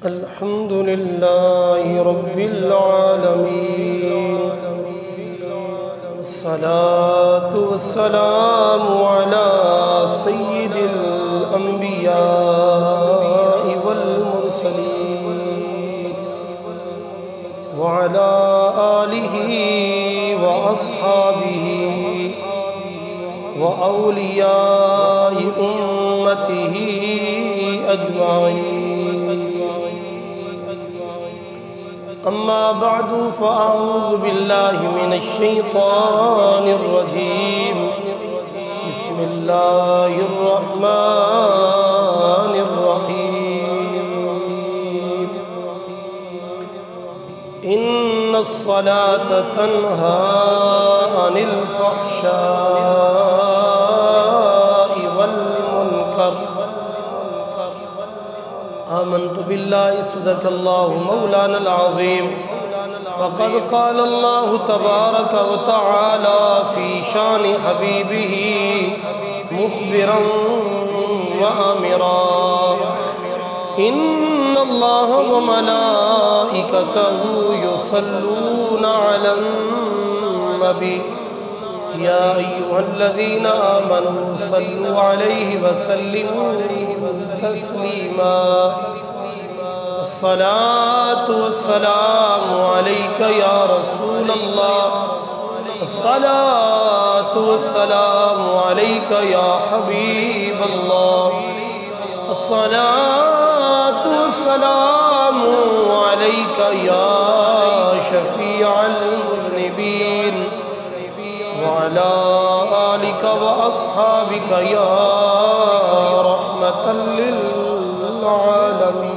الحمد لله رب العالمين، والصلاة والسلام على سيد الأنبياء والمرسلين وعلى آله وأصحابه وأولياء أمته أجمعين. أما بعد فأعوذ بالله من الشيطان الرجيم. بسم الله الرحمن الرحيم. إن الصلاة تنهى عن الفحشاء والمنكر. آمنت بالله صدق الله مولانا العظيم. فقد قال الله تبارك وتعالى في شان حبيبه مخبرا وآمرا: إن الله وملائكته يصلون على النبي يا أيها الذين آمنوا صلوا عليه وسلموا تسليما. الصلاة والسلام عليك يا رسول الله. الصلاة والسلام عليك يا حبيب الله. الصلاة والسلام عليك يا شفيع المذنبين وعلى آلك وأصحابك يا رحمة للعالمين.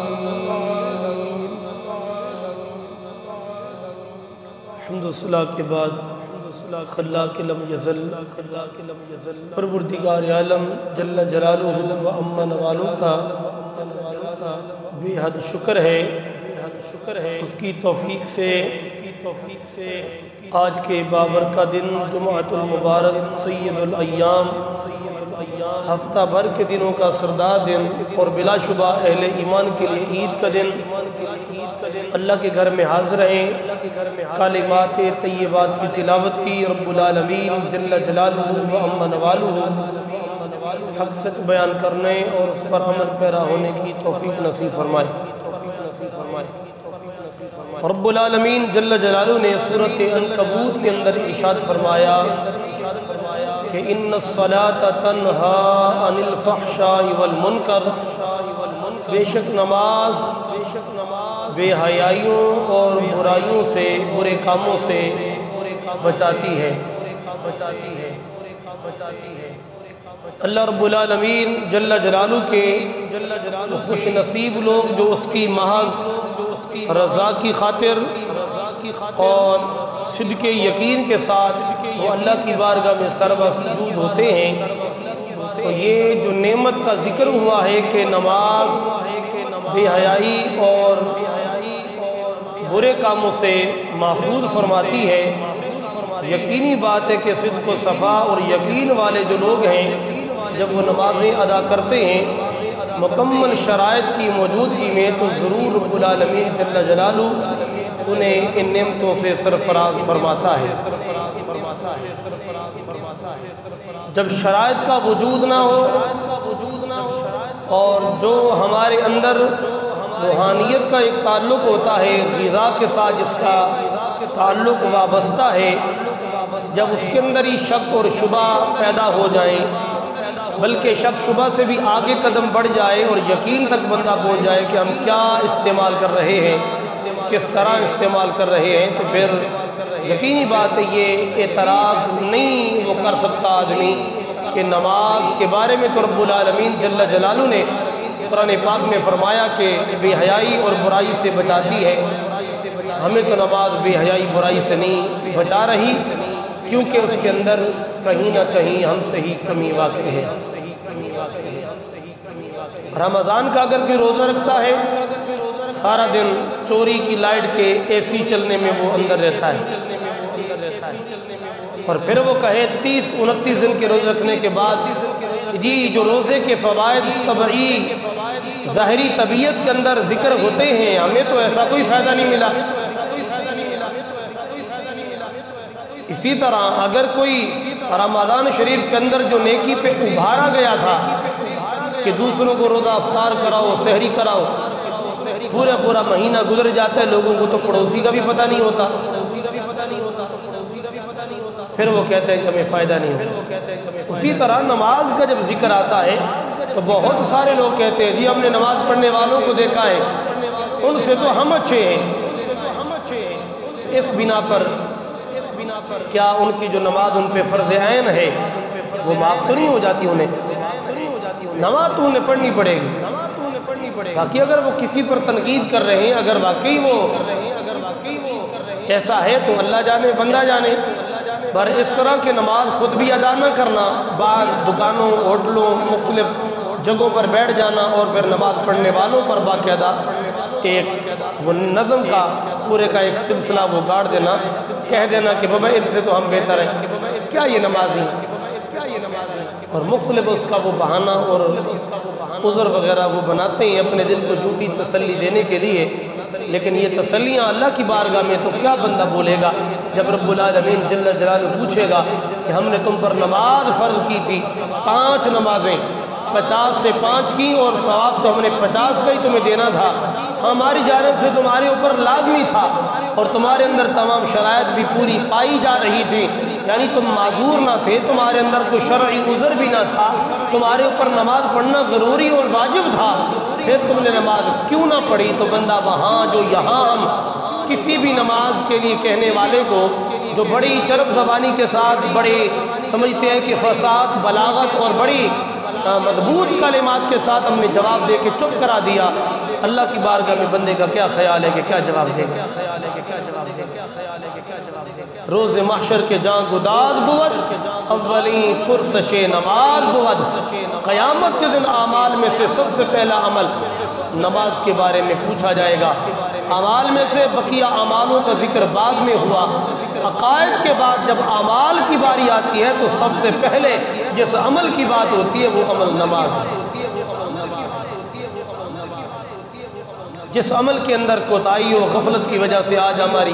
حمد و صلاح کے بعد خلاق لم یزل پروردگار عالم جل جلالہ و عم نوالہ کا بے حد شکر ہے اس کی توفیق سے آج کے بابرکہ دن جمعۃ المبارک سید الایام ہفتہ بھر کے دنوں کا سردار دن اور بلا شبہ اہل ایمان کے لیے عید کا دن اللہ کے گھر میں حاضر ہیں. کلمات طیبات کی تلاوت کی. رب العالمین جل جلالہ و عم نوالہ حق سچ بیان کرنے اور اس پر عمل پیرا ہونے کی توفیق نصیب فرمائے. رب العالمین جل جلالہ نے سورۃ عنکبوت کے اندر ارشاد فرمایا کہ ان الصلاۃ تنہی عن الفحشاء والمنکر. بے شک نماز بے حیائیوں اور برائیوں سے، برے کاموں سے بچاتی ہے. اللہ رب العالمین جل جلالہ کے خوش نصیب لوگ جو اس کی محض رضا کی خاطر اور صدق یقین کے ساتھ وہ اللہ کی بارگاہ میں سربہ سجود ہوتے ہیں. تو یہ جو نعمت کا ذکر ہوا ہے کہ نماز بے حیائی اور برے کاموں سے محفوظ فرماتی ہے، یقینی بات ہے کہ صدق و صفا اور یقین والے جو لوگ ہیں جب وہ نمازیں ادا کرتے ہیں مکمل شرائط کی موجودگی میں تو ضرور رب العالمین جل جلالہ انہیں ان نعمتوں سے سرفراز فرماتا ہے. جب شرائط کا وجود نہ ہو اور جو ہمارے اندر روحانیت کا ایک تعلق ہوتا ہے غذا کے ساتھ جس کا تعلق وابستہ ہے، جب اس کے اندر ہی شک اور شبہ پیدا ہو جائیں بلکہ شک شبہ سے بھی آگے قدم بڑھ جائے اور یقین تک بندہ پہنچ جائے کہ ہم کیا استعمال کر رہے ہیں، کس طرح استعمال کر رہے ہیں، تو پھر یقینی بات ہے یہ اعتراض نہیں وہ کر سکتا آدمی کہ نماز کے بارے میں تو رب العالمین جل جلالہ نے قرآن پاک میں فرمایا کہ بے حیائی اور برائی سے بچاتی ہے. ہمیں تو نماز بے حیائی برائی سے نہیں بچا رہی کیونکہ اس کے اندر کہیں نہ کہیں ہم سے ہی کمی واقع ہے. رمضان کا اگر کوئی روزہ رکھتا ہے سارا دن چوری کی لائٹ کے اے سی چلنے میں وہ اندر رہتا ہے اور پھر وہ کہے 30-29 دن کے روزے رکھنے کے بعد جی جو روزے کے فوائد طبعی ظاہری طبیعت کے اندر ذکر ہوتے ہیں، ہمیں تو ایسا کوئی فائدہ نہیں ملا۔ اسی طرح اگر کوئی رمضان شریف کے اندر جو نیکی پہ ابھارا گیا تھا کہ دوسروں کو روزہ افطار کراؤ، سحری کراؤ، پورا مہینہ گزر جاتا ہے، لوگوں کو تو پڑوسی کا بھی پتہ نہیں ہوتا، پھر وہ کہتے ہیں کہ ہمیں فائدہ نہیں ہو۔ اسی طرح نماز کا جب ذکر آتا ہے تو بہت سارے لوگ کہتے ہیں جی ہم نے نماز پڑھنے والوں کو دیکھا ہے، ان سے تو ہم اچھے ہیں۔ اس بنا پر کیا ان کی جو نماز ان پہ فرض عین ہے وہ معاف تو نہیں ہو جاتی؟ انہیں نماز تو انہیں پڑھنی پڑے گی۔ باقی اگر وہ کسی پر تنقید کر رہے ہیں، اگر واقعی وہ ایسا ہے تو اللہ جانے بندہ جانے، پر اس طرح کے نماز خود بھی ادا نہ کرنا، بعض دکانوں، ہوٹلوں، مختلف جگہوں پر بیٹھ جانا اور پھر نماز پڑھنے والوں پر باقاعدہ ایک وہ نظم کا پورے کا ایک سلسلہ وہ گاڑ دینا، کہہ دینا کہ بابا ان سے تو ہم بہتر ہیں، کیا یہ نمازی ہیں، اور مختلف اس کا وہ بہانہ اور عذر وغیرہ وہ بناتے ہیں اپنے دل کو جھوٹی تسلی دینے کے لیے۔ لیکن یہ تسلیاں اللہ کی بارگاہ میں تو کیا بندہ بولے گا جب رب العالمین جل جلالہ پوچھے گا کہ ہم نے تم پر نماز فرض کی تھی، 5 نمازیں، 50 سے 5 کی، اور ثواب تو ہم نے 50 کا ہی تمہیں دینا تھا، ہماری جانب سے تمہارے اوپر لازمی تھا، اور تمہارے اندر تمام شرائط بھی پوری پائی جا رہی تھی، یعنی تم معذور نہ تھے، تمہارے اندر کوئی شرعی عذر بھی نہ تھا، تمہارے اوپر نماز پڑھنا ضروری اور واجب تھا، پھر تم نے نماز کیوں نہ پڑھی؟ تو بندہ وہاں جو یہاں ہم کسی بھی نماز کے لیے کہنے والے کو جو بڑی چرب زبانی کے ساتھ بڑے سمجھتے ہیں کہ فصاحت، بلاغت اور بڑی مضبوط کلمات کے ساتھ ہم نے جواب دے کے چپ کرا دیا، اللہ کی بارگاہ میں بندے کا کیا خیال ہے کہ کیا جواب دے گا؟ روز محشر کے جان گداز بود، اولین پرسش نماز بود۔ قیامت کے دن اعمال میں سے سب سے پہلا عمل نماز کے بارے میں پوچھا جائے گا۔ اعمال میں سے بقیہ اعمالوں کا ذکر بعد میں ہوا، عقائد کے بعد جب اعمال کی باری آتی ہے تو سب سے پہلے جس عمل کی بات ہوتی ہے وہ عمل نماز ہے۔ جس عمل کے اندر کوتاہی و غفلت کی وجہ سے آج ہماری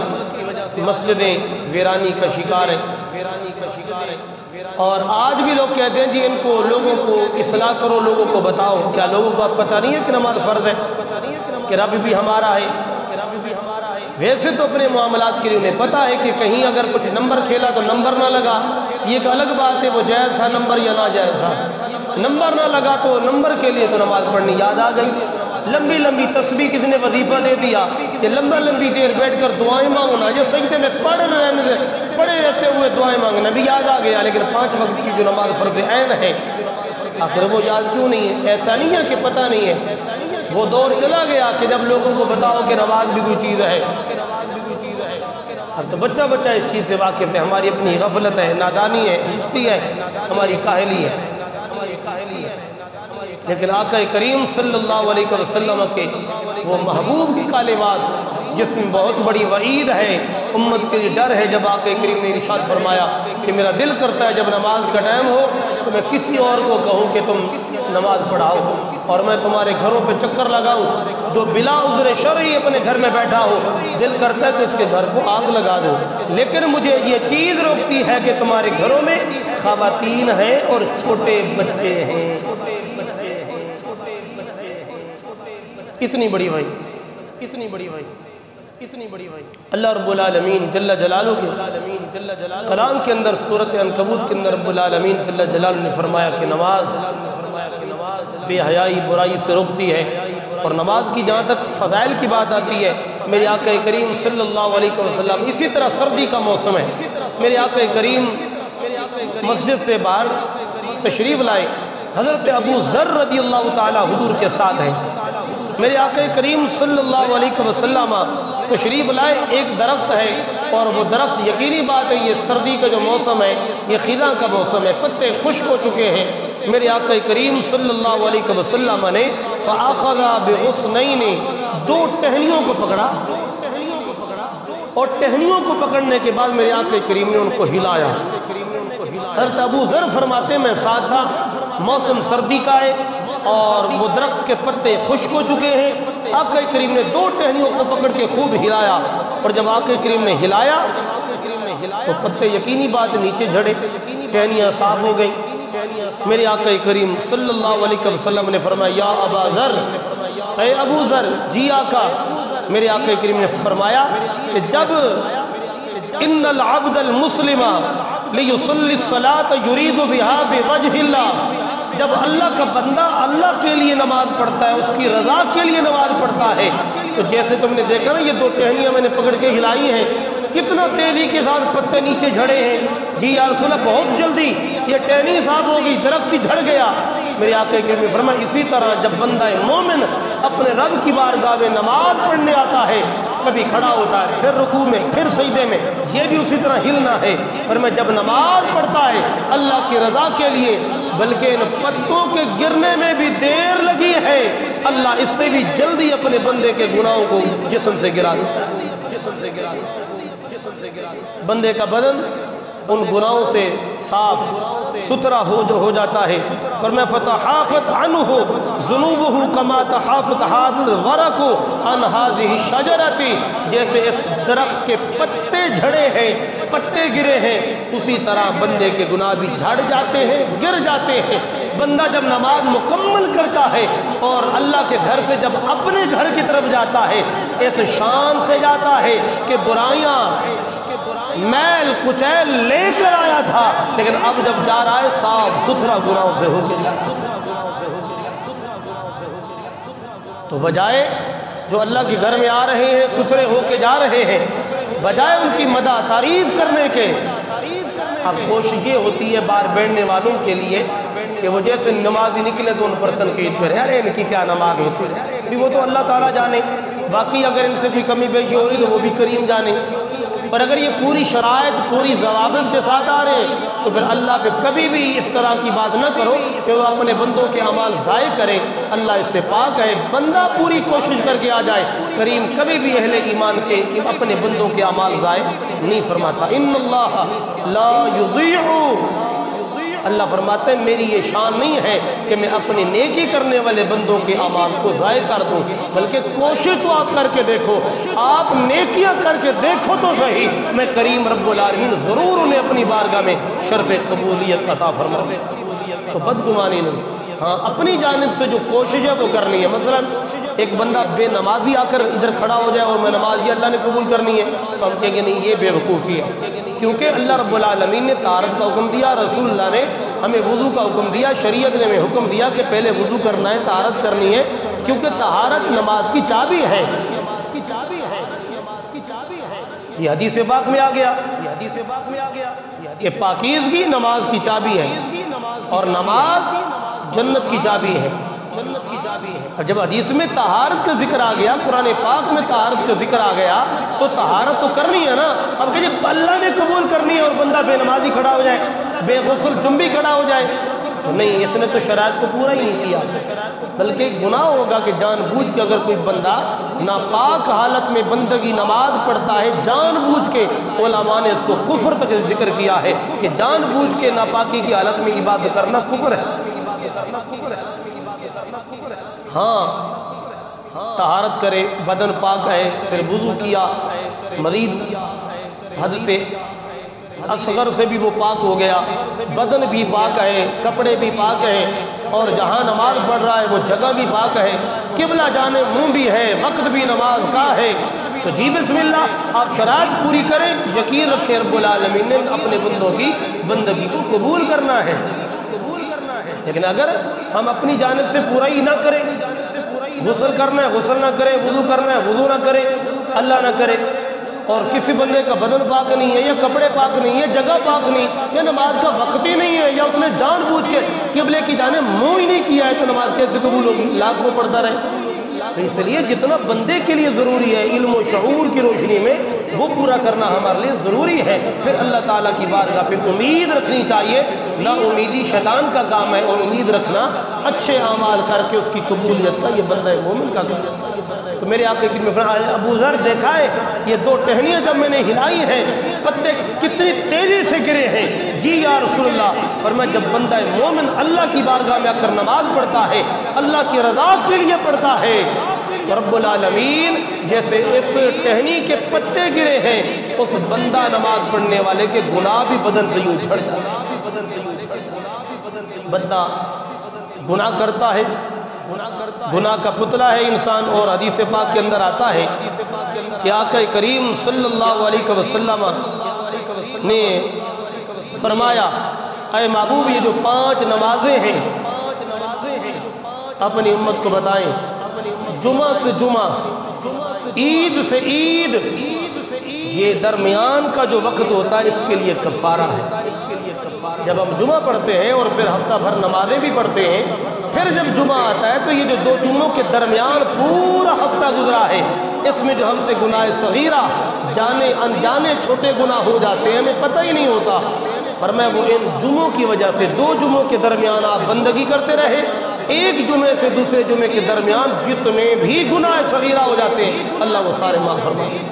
مسجدیں ویرانی کا شکار ہیں، اور آج بھی لوگ کہتے ہیں جی ان کو لوگوں کو اصلاح کرو، لوگوں کو بتاؤ۔ کیا لوگوں کو اب پتہ نہیں ہے کہ نماز فرض ہے، کہ رب بھی ہمارا ہے؟ ویسے تو اپنے معاملات کے لیے انہیں پتہ ہے کہ کہیں اگر کچھ نمبر کھیلا تو نمبر نہ لگا، یہ ایک الگ بات ہے، وہ جائز تھا نمبر یا ناجائز تھا، نمبر نہ لگا تو نمبر کے لیے تو نماز پڑھنی یاد آ گئی۔ لمبی لمبی تسبیح کتنے وظیفہ دے دیا کہ لمبی دیر بیٹھ کر دعائیں مانگنا، جو سجدے میں پڑے رہتے ہوئے دعائیں مانگنا بھی یاد آ گیا، لیکن 5 وقت کی جو نماز فرض عین ہے آخر وہ یاد کیوں نہیں ہے؟ ایسا نہیں ہے کہ پتہ نہیں ہے، وہ دور چلا گیا کہ جب لوگوں کو بتاؤ کہ نماز بھی کوئی چیز ہے، اب تو بچہ اس چیز سے واقف ہے۔ ہماری اپنی غفلت ہے، نادانی ہے، سستی ہے، ہماری کاہلی ہے۔ لیکن آقا کریم صلی اللہ علیہ وسلم کے وہ محبوب کلمات جس میں بہت بڑی وعید ہے، امت کے لیے ڈر ہے، جب آقا کریم نے ارشاد فرمایا کہ میرا دل کرتا ہے جب نماز کا ٹائم ہو تو میں کسی اور کو کہوں کہ تم نماز پڑھاؤ، اور میں تمہارے گھروں پہ چکر لگاؤں، جو بلا عذر شرعی اپنے گھر میں بیٹھا ہو دل کرتا ہے کہ اس کے گھر کو آگ لگا دو، لیکن مجھے یہ چیز روکتی ہے کہ تمہارے گھروں میں خواتین ہیں اور چھوٹے بچے ہیں۔ اتنی بڑی بھائی، اللہ رب العالمین جل جلالہ کے کلام کے اندر سورۃ عنکبوت کے اندر رب العالمین جل جلالہ نے فرمایا کہ نماز بے حیائی برائی سے روکتی ہے، اور نماز کی جہاں تک فضائل کی بات آتی ہے، میرے آقا کریم صلی اللہ علیہ وسلم، اسی طرح سردی کا موسم ہے، میرے آقا کریم مسجد سے باہر تشریف لائے، حضرت ابو ذر رضی اللہ تعالی حضور کے ساتھ ہیں، میرے آقا کریم صلی اللہ علیہ وسلم تشریف لائے، ایک درخت ہے، اور وہ درخت یقینی بات ہے یہ سردی کا جو موسم ہے یہ خزاں کا موسم ہے، پتے خشک ہو چکے ہیں، میرے آقا کریم صلی اللہ علیہ وسلم نے فَأَخَذَ بِغُصْنَيْنِ 2 ٹہنیوں کو پکڑا، اور ٹہنیوں کو پکڑنے کے بعد میرے آقا کریم نے ان کو ہلایا۔ حضرت ابو ذر فرماتے میں ساتھ تھا، موسم سردی کا ہے، اور وہ درخت کے پتے خشک ہو چکے ہیں۔ آقا کریم نے 2 ٹہنیوں کو پکڑ کے خوب ہلایا، اور جب آقا کریم نے ہلایا تو پتے یقینی بات نیچے جھڑے، ٹہنیاں صاف ہو گئیں۔ میرے آقا کریم صلی اللہ علیہ وسلم نے فرمایا یا ابا ذر، اے ابو ذر، جی آقا۔ میرے آقا کریم نے فرمایا کہ جب ان العبد المسلم لیصلی الصلاۃ یرید بہا بوجہ اللہ، جب اللہ کا بندہ اللہ کے لیے نماز پڑھتا ہے، اس کی رضا کے لیے نماز پڑھتا ہے، تو جیسے تم نے دیکھا نا یہ 2 ٹہنیاں میں نے پکڑ کے ہلائی ہیں، کتنا تیزی کے ساتھ پتے نیچے جھڑے ہیں۔ جی یا رسول اللہ، بہت جلدی یہ ٹہنی صاف ہو گئی، درخت ہی جھڑ گیا۔ میرے آقا کریم نے فرمایا اسی طرح جب بندہ مومن اپنے رب کی بارگاہ میں نماز پڑھنے آتا ہے، کبھی کھڑا ہوتا ہے، پھر رکوع میں، پھر سجدے میں، یہ بھی اسی طرح ہلنا ہے۔ فرمایا جب نماز پڑھتا ہے اللہ کی رضا کے لیے، بلکہ ان پتوں کے گرنے میں بھی دیر لگی ہے، اللہ اس سے بھی جلدی اپنے بندے کے گناہوں کو جسم سے گرا دیتا ہے۔ بندے کا بدن ان گناہوں سے صاف ستھرا ہو جاتا ہے۔ فرمایا فتحافت عنہ ذنوبہ کما تحافت هذا الورق عن هذه الشجرة، جیسے اس درخت کے پتے جھڑے ہیں، پتے گرے ہیں، اسی طرح بندے کے گناہ بھی جھڑ جاتے ہیں، گر جاتے ہیں۔ بندہ جب نماز مکمل کرتا ہے اور اللہ کے گھر سے جب اپنے گھر کی طرف جاتا ہے، اس شان سے جاتا ہے کہ برائیاں میل کچیل لے کر آیا تھا، لیکن اب جب جا رہا ہے صاف ستھرا گناہوں سے ہو کے جا رہا ہے۔ تو بجائے جو اللہ کے گھر میں آ رہے ہیں ستھرے ہو کے جا رہے ہیں، بجائے ان کی مدح تعریف کرنے کے، اب کوشش یہ ہوتی ہے بار بیٹھنے والوں کے لیے کہ وہ جیسے نمازی نکلے تو ان پر تنقید کرے، ارے ان کی کیا نماز ہوتی ہے، وہ تو اللہ تعالیٰ جانے، باقی اگر ان سے کوئی کمی بیشی ہو رہی تو وہ بھی کریم جانے۔ اور اگر یہ پوری شرائط پوری ضوابط کے ساتھ آ رہے ہیں تو پھر اللہ پہ کبھی بھی اس طرح کی بات نہ کرو کہ وہ اپنے بندوں کے اعمال ضائع کرے، اللہ اس سے پاک ہے۔ بندہ پوری کوشش کر کے آ جائے، کریم کبھی بھی اہل ایمان کے اپنے بندوں کے اعمال ضائع نہیں فرماتا۔ ان اللہ لا یضیع، اللہ فرماتے ہیں میری یہ شان نہیں ہے کہ میں اپنی نیکی کرنے والے بندوں کے اعمال کو ضائع کر دوں، بلکہ کوشش تو آپ کر کے دیکھو، آپ نیکیاں کر کے دیکھو تو صحیح، میں کریم رب العالمین ضرور انہیں اپنی بارگاہ میں شرف قبولیت عطا فرماؤں۔ تو بدگمانی نہیں، ہاں اپنی جانب سے جو کوشش ہے وہ کرنی ہے۔ مثلا ایک بندہ بے نمازی آ کر ادھر کھڑا ہو جائے اور میں نمازی اللہ نے قبول کرنی ہے، تو ہم کہیں گے نہیں یہ بے وقوفی ہے، کیونکہ اللہ رب العالمین نے طہارت کا حکم دیا، رسول اللہ نے ہمیں وضو کا حکم دیا، شریعت نے ہمیں حکم دیا کہ پہلے وضو کرنا ہے، طہارت کرنی ہے، کیونکہ طہارت نماز کی چابی ہے۔ یہ حدیث پاک میں آ گیا کہ پاکیزگی نماز کی چابی ہے، اور نماز جنت کی چابی ہے۔ اور جب حدیث میں طہارت کا ذکر آ گیا، قرآن پاک میں طہارت کا ذکر آ گیا، تو طہارت تو کرنی ہے نا۔ اب کہ اللہ نے قبول کرنی ہے اور بندہ بے نمازی کھڑا ہو جائے، بے غسل جنبی کھڑا ہو جائے، تو نہیں، اس نے تو شرائط کو پورا ہی نہیں کیا، بلکہ گناہ ہوگا کہ جان بوجھ کے اگر کوئی بندہ ناپاک حالت میں بندگی نماز پڑھتا ہے، جان بوجھ کے، علماء نے اس کو کفر تک ذکر کیا ہے کہ جان بوجھ کے ناپاکی کی حالت میں عبادت کرنا کفر ہے۔ ہاں طہارت کرے، بدن پاک ہے، پھر وضو کیا، مزید حد سے اصغر سے بھی وہ پاک ہو گیا، بدن بھی پاک ہے، کپڑے بھی پاک ہیں، اور جہاں نماز پڑھ رہا ہے وہ جگہ بھی پاک ہے، قبلہ جانے منہ بھی ہے، وقت بھی نماز کا ہے، تو جی بسم اللہ آپ شرائط پوری کریں، یقین رکھیں رب العالمین نے اپنے بندوں کی بندگی کو قبول کرنا ہے۔ لیکن اگر ہم اپنی جانب سے پورا ہی نہ کریں، غسل کرنا ہے غسل نہ کریں، وضو کرنا ہے وضو نہ کریں، اللہ نہ کرے، اور کسی بندے کا بدن پاک نہیں ہے، یا کپڑے پاک نہیں ہے، جگہ پاک نہیں، یا نماز کا وقت ہی نہیں ہے، یا اس نے جان بوجھ کے قبلے کی جانب منہ ہی نہیں کیا ہے، تو نماز کیسے قبول ہوگی؟ لاکھوں پڑھتا رہے۔ تو اس لیے جتنا بندے کے لیے ضروری ہے علم و شعور کی روشنی میں، وہ پورا کرنا ہمارے لیے ضروری ہے۔ پھر اللہ تعالیٰ کی بارگاہ پہ امید رکھنی چاہیے، نا امیدی شیطان کا کام ہے، اور امید رکھنا اچھے اعمال کر کے اس کی قبولیت کا یہ بندہ مومن کا کام۔ تو میرے آقا کریم نے فرمایا ابو ذر دیکھا ہے یہ دو ٹہنیاں جب میں نے ہلائی ہیں پتے کتنی تیزی سے گرے ہیں؟ جی یا رسول اللہ۔ فرمایا جب بندہ مومن اللہ کی بارگاہ میں آ کر نماز پڑھتا ہے اللہ کی رضا کے لیے پڑھتا ہے تو رب العالمین جیسے اس ٹہنی کے پتے گرے ہیں اس بندہ نماز پڑھنے والے کے گناہ بھی بدن سے یوں جھڑ جاتا ہے۔ بندہ گناہ کرتا ہے، گناہ کا پتلا ہے انسان، اور حدیث پاک کے اندر آتا ہے کہ آقا کریم صلی اللہ علیہ وسلم نے فرمایا اے محبوب یہ جو 5 نمازیں ہیں اپنی امت کو بتائیں، جمعہ سے جمعہ، عید سے عید، یہ درمیان کا جو وقت ہوتا ہے اس کے لیے کفارہ ہے۔ جب ہم جمعہ پڑھتے ہیں اور پھر ہفتہ بھر نمازیں بھی پڑھتے ہیں، پھر جب جمعہ آتا ہے تو یہ جو 2 جمعوں کے درمیان پورا ہفتہ گزرا ہے اس میں جو ہم سے گناہ صغیرہ جانے انجانے چھوٹے گناہ ہو جاتے ہیں ہمیں پتہ ہی نہیں ہوتا۔ فرمایا وہ ان جمعوں کی وجہ سے 2 جمعوں کے درمیان آپ بندگی کرتے رہے، ایک جمعے سے دوسرے جمعے کے درمیان جتنے بھی گناہ صغیرہ ہو جاتے ہیں اللہ وہ سارے معاف فرما دے۔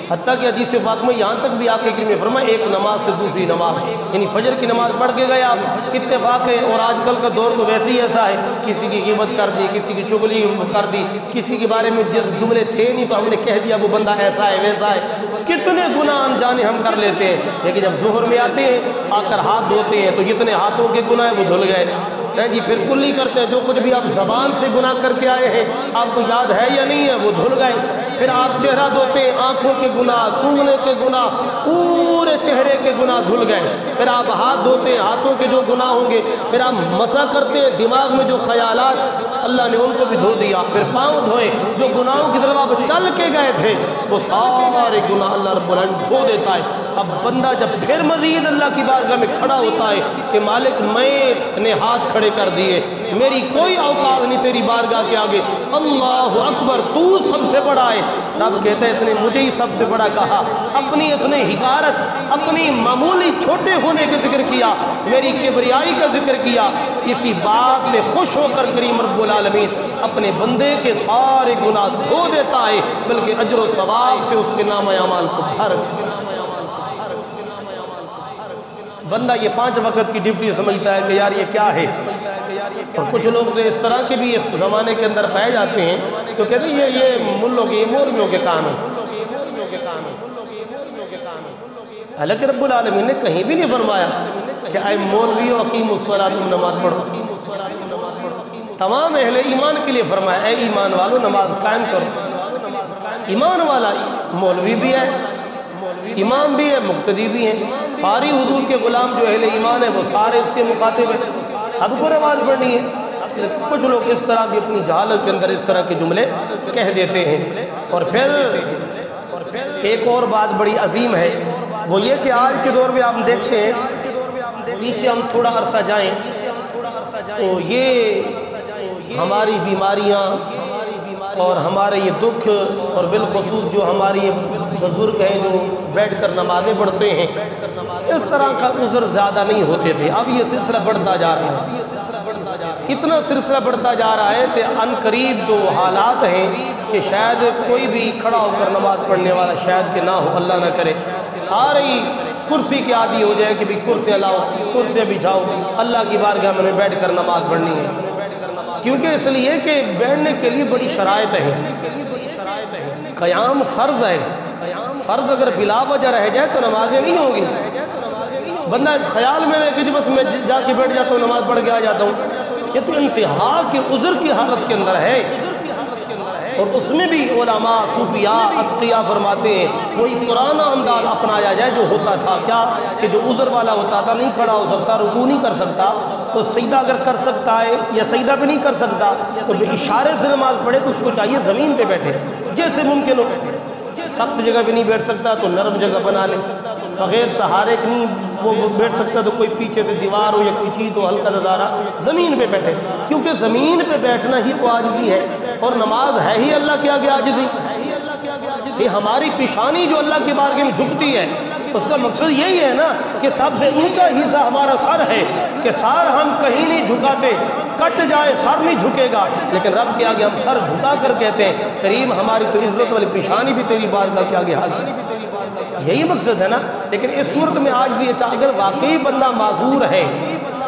حتیٰ کہ حدیث پاک میں یہاں تک بھی آقا کریم نے فرمایا ایک نماز سے دوسری نماز، یعنی فجر کی نماز پڑھ کے گئے آپ، اتفاق ہے، اور آج کل کا دور تو ویسے ہی ایسا ہے، کسی کی غیبت کر دی، کسی کی چغلی کر دی، کسی کے بارے میں جملے تھے نہیں تو ہم نے کہہ دیا وہ بندہ ایسا ہے ویسا ہے، کتنے گناہ انجانے ہم کر لیتے ہیں۔ لیکن جب ظہر میں آتے ہیں آ کر ہاتھ دھوتے ہیں تو جتنے ہاتھوں کے گناہ ہیں وہ دھل گئے ہیں جی، پھر کلی کرتے ہیں جو کچھ بھی آپ زبان سے گناہ کر کے آئے ہیں آپ کو یاد ہے یا نہیں ہے وہ دھل گئے، پھر آپ چہرہ دھوتے ہیں آنکھوں کے گناہ، سونگنے کے گناہ، پورے چہرے کے گناہ دھل گئے، پھر آپ ہاتھ دھوتے ہیں ہاتھوں کے جو گناہ ہوں گے، پھر آپ مسح کرتے ہیں دماغ میں جو خیالات اللہ نے ان کو بھی دھو دیا، پھر پاؤں دھوئے جو گناہوں کی طرف آپ چل کے گئے تھے وہ سارے گناہ اللہ رب العالمین دھو دیتا ہے۔ اب بندہ جب پھر مزید اللہ کی بارگاہ میں کھڑا ہوتا ہے کہ مالک میں نے ہاتھ کھڑے کر دیے، میری کوئی اوقات نہیں تیری بارگاہ کے آگے، اللہ اکبر تو سب سے بڑا ہے، رب کہتا ہے اس نے مجھے ہی سب سے بڑا کہا، اپنی اس نے حقارت اپنی معمولی چھوٹے ہونے کا ذکر کیا، میری کبریائی کا ذکر کیا، اسی بات میں خوش ہو کر کریم رب العالمین اپنے بندے کے سارے گناہ دھو دیتا ہے، بلکہ اجر و ثواب سے اس کے نام اعمال کو بھر دیتا ہے۔ بندہ یہ 5 وقت کی ڈیوٹی سمجھتا ہے کہ یار یہ کیا ہے، اور کچھ لوگ تو اس طرح کے بھی اس زمانے کے اندر پائے جاتے ہیں تو کہتے ہیں یہ ملوں کے، یہ مولویوں کے کام ہے، حالانکہ رب العالمین نے کہیں بھی نہیں فرمایا کہ اے مولویو اقیموا الصلاۃ، تم نماز پڑھو، تمام اہل ایمان کے لیے فرمایا اے ایمان والو نماز قائم کرو۔ ایمان والا مولوی بھی ہے، امام بھی ہے، مقتدی بھی ہیں، ساری حضور کے غلام جو اہل ایمان ہیں وہ سارے اس کے مخاطب ہیں، سب کو نماز پڑھنی ہے۔ کچھ لوگ اس طرح بھی اپنی جہالت کے اندر اس طرح کے جملے کہہ دیتے ہیں۔ اور پھر ایک اور بات بڑی عظیم ہے، وہ یہ کہ آج کے دور میں آپ دیکھتے ہیں، پیچھے ہم تھوڑا عرصہ جائیں تو یہ ہماری بیماریاں اور ہمارے یہ دکھ، اور بالخصوص جو ہماری بزرگ ہیں جو بیٹھ کر نمازیں پڑھتے ہیں، اس طرح کا عذر زیادہ نہیں ہوتے تھے، اب یہ سلسلہ بڑھتا جا رہا ہے، اتنا سلسلہ بڑھتا جا رہا ہے کہ ان قریب جو حالات ہیں کہ شاید کوئی بھی کھڑا ہو کر نماز پڑھنے والا شاید کہ نہ ہو، اللہ نہ کرے، سارے ہی کرسی کے عادی ہو جائے کہ بھی کرسی لاؤ، کرسی بچھاؤ، اللہ کی بارگاہ میں بیٹھ کر نماز پڑھنی ہے، کیونکہ اس لیے کہ بیٹھنے کے لیے بڑی شرائط ہے، قیام فرض ہے، فرض اگر بلا وجہ رہ جائے تو نمازیں نہیں ہوں گی۔ بندہ اس خیال میں رہے کہ بس میں جا کے بیٹھ جاتا ہوں نماز پڑھ کے آ جاتا ہوں، یہ تو انتہا کے عذر کی حالت کے اندر ہے، اور اس میں بھی علماء صوفیاء اتقیاء فرماتے ہیں کوئی پرانا انداز اپنایا جائے جو ہوتا تھا، کیا کہ جو عذر والا ہوتا تھا نہیں کھڑا ہو سکتا، رکوع نہیں کر سکتا، تو سجدہ اگر کر سکتا ہے یا سجدہ بھی نہیں کر سکتا تو اشارے سے نماز پڑھے تو اس کو چاہیے زمین پہ بیٹھے جیسے ممکن ہو، سخت جگہ بھی نہیں بیٹھ سکتا تو نرم جگہ بنا لے، بغیر سہارے کے نہیں وہ بیٹھ سکتا تو کوئی پیچھے سے دیوار ہو یا کوئی چیز ہو ہلکا نظارہ، زمین پہ بیٹھے، کیونکہ زمین پہ بیٹھنا ہی تو عاجزی ہے، اور نماز ہے ہی اللہ کے آگے عاجزی۔ یہ ہماری پیشانی جو اللہ کی بارگاہ میں جھکتی ہے اس کا مقصد یہی ہے نا کہ سب سے اونچا حصہ ہمارا سر ہے، کہ سر ہم کہیں نہیں جھکاتے، کٹ جائے سر نہیں جھکے گا، لیکن رب کے آگے ہم سر جھکا کر کہتے ہیں کریم ہماری تو عزت والی پیشانی بھی تیری بارگاہ کے آگے حاضر ہے، یہی مقصد ہے نا۔ لیکن اس صورت میں عاجزی اگر واقعی بندہ معذور ہے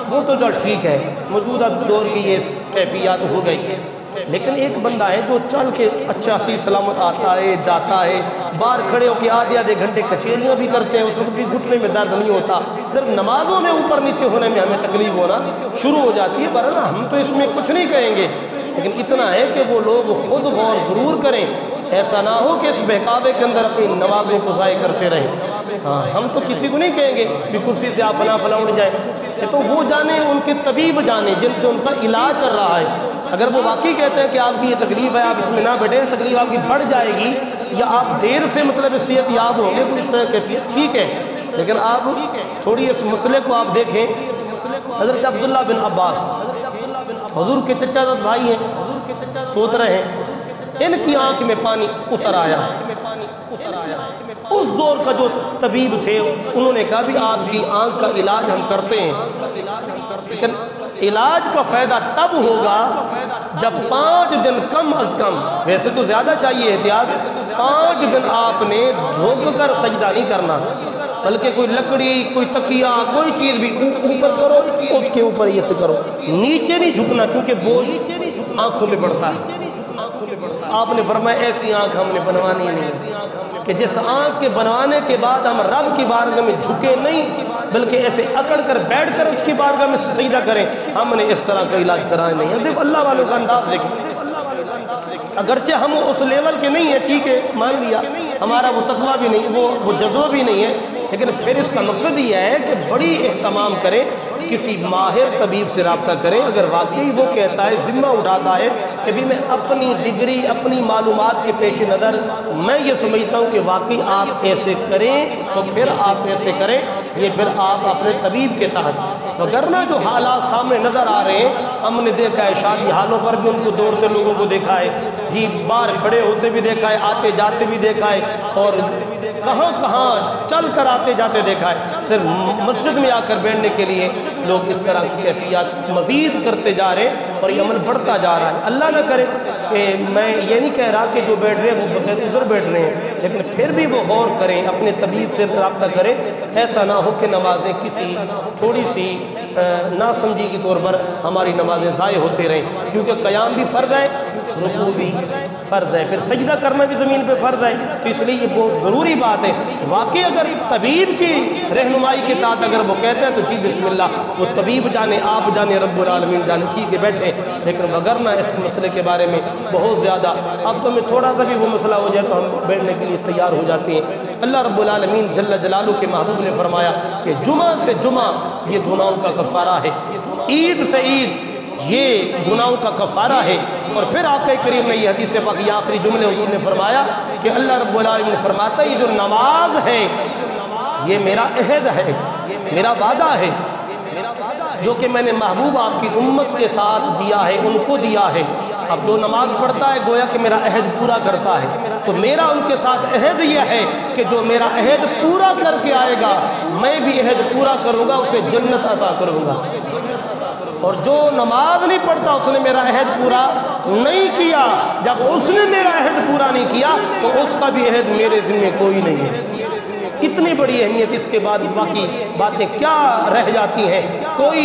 وہ تو جو ٹھیک ہے، موجودہ دور کی یہ کیفیات ہو گئی ہے، لیکن ایک بندہ ہے جو چل کے اچھا سی سلامت آتا ہے جاتا ہے، باہر کھڑے ہو کے آدھے گھنٹے کچہریاں بھی کرتے ہیں، اس وقت بھی گھٹنے میں درد نہیں ہوتا، صرف نمازوں میں اوپر نیچے ہونے میں ہمیں تکلیف ہونا شروع ہو جاتی ہے، ورنہ ہم تو اس میں کچھ نہیں کہیں گے، لیکن اتنا ہے کہ وہ لوگ خود غور ضرور کریں، ایسا نہ ہو کہ اس بہکاوے کے اندر اپنی نمازوں کو ضائع کرتے رہیں۔ ہاں ہم تو کسی کو نہیں کہیں گے کہ کرسی سے آپ فلاں فلاں اٹھ جائے، یہ تو وہ جانے، ان کے طبیب جانے جن سے ان کا علاج چل رہا ہے۔ اگر وہ واقعی کہتے ہیں کہ آپ کی یہ تکلیف ہے آپ اس میں نہ بیٹھیں، تکلیف آپ کی بڑھ جائے گی یا آپ دیر سے مطلب صحت یاب ہوں گے تو اس طرح کیفیت ٹھیک ہے، لیکن آپ تھوڑی اس مسئلے کو آپ دیکھیں۔ حضرت عبداللہ بن عباس حضور کے چچا زاد بھائی ہیں، سوت رہے ہیں، ان کی آنکھ میں پانی اتر آیا۔ اس دور کا جو طبیب تھے انہوں نے کہا بھی آپ کی آنکھ کا علاج ہم کرتے ہیں، لیکن علاج کا فائدہ تب ہوگا جب 5 دن کم از کم، ویسے تو زیادہ چاہیے احتیاط، 5 دن آپ نے جھک کر سجدہ نہیں کرنا، بلکہ کوئی لکڑی، کوئی تکیہ، کوئی چیز بھی اوپر کرو، اس کے اوپر یہ سے کرو، نیچے نہیں جھکنا، کیونکہ بوجھ آنکھوں میں بڑھتا ہے۔ آپ نے فرمایا ایسی آنکھ ہم نے بنوانی نہیں کہ جس آنکھ کے بنوانے کے بعد ہم رب کی بارگاہ میں جھکے نہیں بلکہ ایسے اکڑ کر بیٹھ کر اس کی بارگاہ میں سجدہ کریں، ہم نے اس طرح کا علاج کرایا نہیں ہے۔ دیکھو اللہ والوں کا انداز دیکھیں، اگرچہ ہم اس لیول کے نہیں ہیں، ٹھیک ہے مان لیا، ہمارا وہ تقویٰ بھی نہیں، وہ جذبہ بھی نہیں ہے، لیکن پھر اس کا مقصد یہ ہے کہ بڑی اہتمام کریں، کسی ماہر طبیب سے رابطہ کریں۔ اگر واقعی وہ کہتا ہے، ذمہ اٹھاتا ہے کہ بھی میں اپنی ڈگری، اپنی معلومات کے پیش نظر میں یہ سمجھتا ہوں کہ واقعی آپ ایسے کریں تو پھر آپ ایسے کریں، یہ پھر آپ اپنے طبیب کے تحت، وگرنہ جو حالات سامنے نظر آ رہے ہیں، ہم نے دیکھا ہے شادی حالوں پر بھی ان کو دوڑتے لوگوں کو دیکھا ہے، جی باہر کھڑے ہوتے بھی دیکھا ہے، آتے جاتے بھی دیکھا ہے، اور کہاں کہاں چل کر آتے جاتے دیکھا ہے، صرف مسجد میں آ کر بیٹھنے کے لیے لوگ اس طرح کی کیفیات مزید کرتے جا رہے ہیں اور یہ عمل بڑھتا جا رہا ہے۔ اللہ نہ کرے کہ میں یہ نہیں کہہ رہا کہ جو بیٹھ رہے ہیں وہ بغیر عذر بیٹھ رہے ہیں، لیکن پھر بھی وہ غور کریں، اپنے طبیب سے رابطہ کریں، ایسا نہ ہو کہ نمازیں کسی تھوڑی سی ناسمجھی کے طور پر ہماری نمازیں ضائع ہوتے رہیں، کیونکہ قیام بھی فرض ہے، رکوع بھی فرض ہے، پھر سجدہ کرنا بھی زمین پہ فرض ہے، تو اس لیے یہ بہت ضروری بات ہے۔ واقعی اگر طبیب کی رہنمائی کے تحت اگر وہ کہتے ہیں تو جی بسم اللہ، وہ طبیب جانے، آپ جانے، رب العالمین جانے، ٹھیک ہے بیٹھیں، لیکن وگرنہ اس مسئلے کے بارے میں بہت زیادہ، اب تو ہمیں تھوڑا سا بھی وہ مسئلہ ہو جائے تو ہم بیٹھنے کے لیے تیار ہو جاتے ہیں۔ اللہ رب العالمین جل جلالہ کے محبوب نے فرمایا کہ جمعہ سے جمعہ یہ گناہوں کا کفارہ ہے، عید سے عید یہ گناہوں کا کفارہ ہے۔ اور پھر آقا کریم نے یہ حدیث پاک، یہ آخری جملے حضور نے فرمایا کہ اللہ رب العالمین نے فرماتا ہے یہ جو نماز ہے یہ میرا عہد ہے، میرا وعدہ ہے، جو کہ میں نے محبوب آپ کی امت کے ساتھ دیا ہے، ان کو دیا ہے۔ اب جو نماز پڑھتا ہے گویا کہ میرا عہد پورا کرتا ہے، تو میرا ان کے ساتھ عہد یہ ہے کہ جو میرا عہد پورا کر کے آئے گا میں بھی عہد پورا کروں گا، اسے جنت عطا کروں گا، اور جو نماز نہیں پڑھتا اس نے میرا عہد پورا نہیں کیا، جب اس نے میرا عہد پورا نہیں کیا تو اس کا بھی عہد میرے ذمہ کوئی نہیں ہے۔ اتنی بڑی اہمیت، اس کے بعد باقی باتیں کیا رہ جاتی ہیں؟ کوئی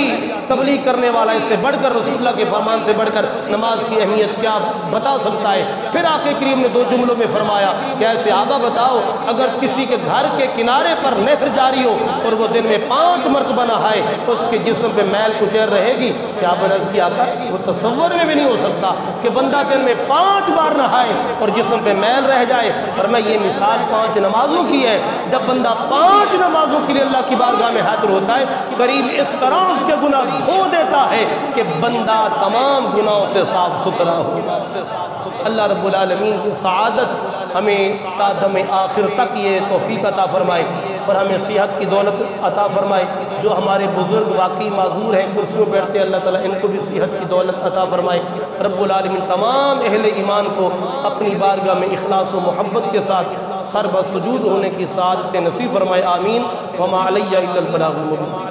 تبلیغ کرنے والا اس سے بڑھ کر، رسول اللہ کے فرمان سے بڑھ کر نماز کی اہمیت کیا بتا سکتا ہے؟ پھر آقا کریم نے 2 جملوں میں فرمایا کہ اے صحابہ بتاؤ، اگر کسی کے گھر کے کنارے پر نہر جاری ہو اور وہ دن میں 5 مرتبہ نہائے تو اس کے جسم پہ میل کچیر رہے گی؟ صحابہ نے عرض کیا آقا وہ تصور میں بھی نہیں ہو سکتا کہ بندہ دن میں 5 بار نہائے اور جسم پہ میل رہ جائے۔ فرمایا یہ مثال 5 نمازوں کی ہے، جب بندہ 5 نمازوں کے لیے اللہ کی بارگاہ میں حاضر ہوتا ہے، کریم اس طرح اس کے گناہ دھو دیتا ہے کہ بندہ تمام گناہوں سے صاف ستھرا ہوگا۔ اللہ رب العالمین کی سعادت ہمیں تا دم آخر تک یہ توفیق عطا فرمائے اور ہمیں صحت کی دولت عطا فرمائے۔ جو ہمارے بزرگ واقعی معذور ہیں، کرسیوں بیٹھتے ہیں، اللہ تعالیٰ ان کو بھی صحت کی دولت عطا فرمائے۔ رب العالمین تمام اہل ایمان کو اپنی بارگاہ میں اخلاص و محبت کے ساتھ سر بسجود ہونے کی سعادت نصیب فرمائے، آمین۔ وما علیہ الا البلاغ المبین۔